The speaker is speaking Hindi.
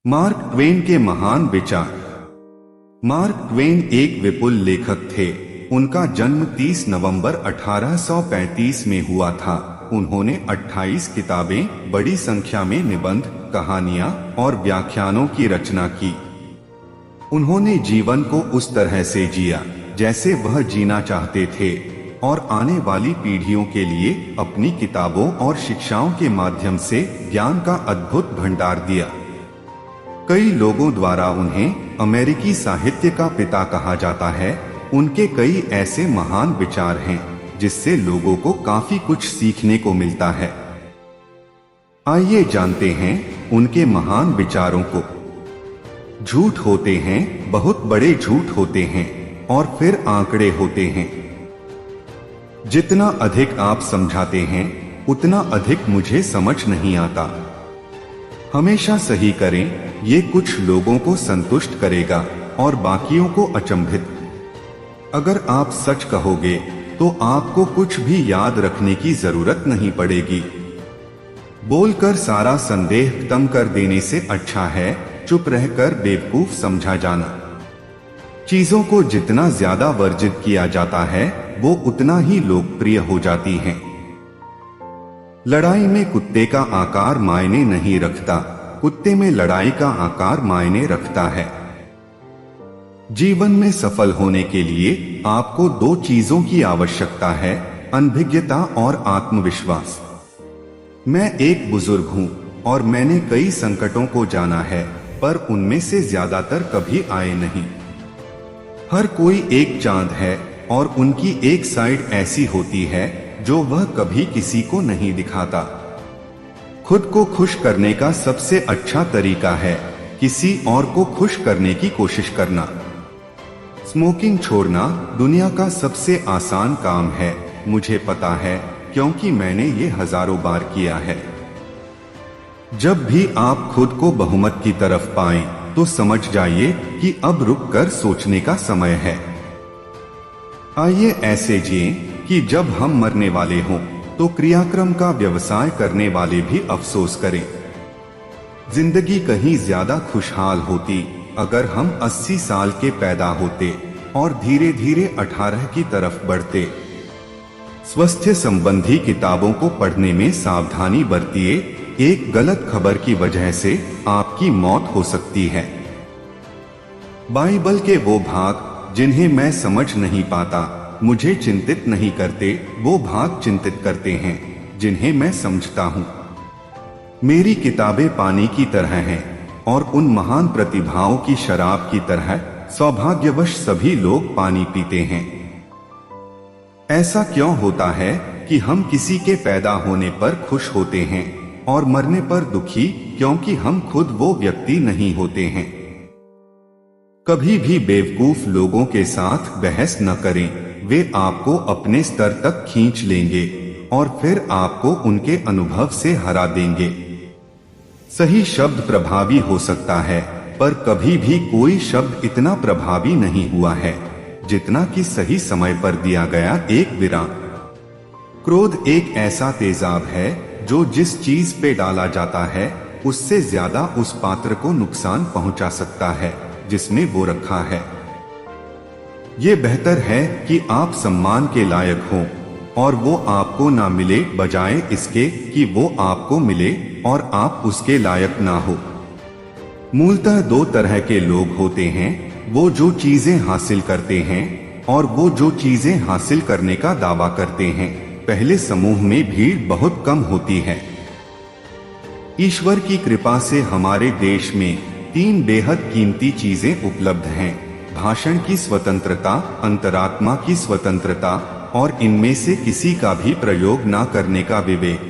मार्क ट्वेन के महान विचार। मार्क ट्वेन एक विपुल लेखक थे। उनका जन्म 30 नवंबर 1835 में हुआ था। उन्होंने 28 किताबें, बड़ी संख्या में निबंध, कहानियां और व्याख्यानों की रचना की। उन्होंने जीवन को उस तरह से जिया जैसे वह जीना चाहते थे और आने वाली पीढ़ियों के लिए अपनी किताबों और शिक्षाओं के माध्यम से ज्ञान का अद्भुत भंडार दिया। कई लोगों द्वारा उन्हें अमेरिकी साहित्य का पिता कहा जाता है। उनके कई ऐसे महान विचार हैं जिससे लोगों को काफी कुछ सीखने को मिलता है। आइए जानते हैं उनके महान विचारों को। झूठ होते हैं, बहुत बड़े झूठ होते हैं और फिर आंकड़े होते हैं। जितना अधिक आप समझाते हैं उतना अधिक मुझे समझ नहीं आता। हमेशा सही करें, ये कुछ लोगों को संतुष्ट करेगा और बाकियों को अचंभित। अगर आप सच कहोगे तो आपको कुछ भी याद रखने की जरूरत नहीं पड़ेगी। बोलकर सारा संदेह खत्म कर देने से अच्छा है चुप रहकर बेवकूफ समझा जाना। चीजों को जितना ज्यादा वर्जित किया जाता है वो उतना ही लोकप्रिय हो जाती हैं। लड़ाई में कुत्ते का आकार मायने नहीं रखता, कुत्ते में लड़ाई का आकार मायने रखता है। जीवन में सफल होने के लिए आपको दो चीजों की आवश्यकता है, अनभिज्ञता और आत्मविश्वास। मैं एक बुजुर्ग हूं और मैंने कई संकटों को जाना है, पर उनमें से ज्यादातर कभी आए नहीं। हर कोई एक चांद है और उनकी एक साइड ऐसी होती है जो वह कभी किसी को नहीं दिखाता। खुद को खुश करने का सबसे अच्छा तरीका है किसी और को खुश करने की कोशिश करना। स्मोकिंग छोड़ना दुनिया का सबसे आसान काम है, मुझे पता है क्योंकि मैंने ये हजारों बार किया है। जब भी आप खुद को बहुमत की तरफ पाएं तो समझ जाइए कि अब रुककर सोचने का समय है। आइए ऐसे जिएं कि जब हम मरने वाले हों तो क्रियाक्रम का व्यवसाय करने वाले भी अफसोस करें। जिंदगी कहीं ज्यादा खुशहाल होती अगर हम 80 साल के पैदा होते और धीरे धीरे 18 की तरफ बढ़ते। स्वास्थ्य संबंधी किताबों को पढ़ने में सावधानी बरतिए, एक गलत खबर की वजह से आपकी मौत हो सकती है। बाइबल के वो भाग जिन्हें मैं समझ नहीं पाता मुझे चिंतित नहीं करते, वो भाग चिंतित करते हैं जिन्हें मैं समझता हूँ। मेरी किताबें पानी की तरह हैं और उन महान प्रतिभाओं की शराब की तरह सौभाग्यवश सभी लोग पानी पीते हैं। ऐसा क्यों होता है कि हम किसी के पैदा होने पर खुश होते हैं और मरने पर दुखी, क्योंकि हम खुद वो व्यक्ति नहीं होते हैं। कभी भी बेवकूफ लोगों के साथ बहस न करें, वे आपको अपने स्तर तक खींच लेंगे और फिर आपको उनके अनुभव से हरा देंगे। सही शब्द प्रभावी हो सकता है, पर कभी भी कोई शब्द इतना प्रभावी नहीं हुआ है जितना कि सही समय पर दिया गया एक विराम। क्रोध एक ऐसा तेजाब है जो जिस चीज पे डाला जाता है उससे ज्यादा उस पात्र को नुकसान पहुंचा सकता है जिसमें वो रखा है। ये बेहतर है कि आप सम्मान के लायक हों और वो आपको ना मिले, बजाय इसके कि वो आपको मिले और आप उसके लायक ना हो। मूलतः दो तरह के लोग होते हैं, वो जो चीजें हासिल करते हैं और वो जो चीजें हासिल करने का दावा करते हैं। पहले समूह में भीड़ बहुत कम होती है। ईश्वर की कृपा से हमारे देश में 3 बेहद कीमती चीजें उपलब्ध हैं, भाषण की स्वतंत्रता, अंतरात्मा की स्वतंत्रता और इनमें से किसी का भी प्रयोग न करने का विवेक।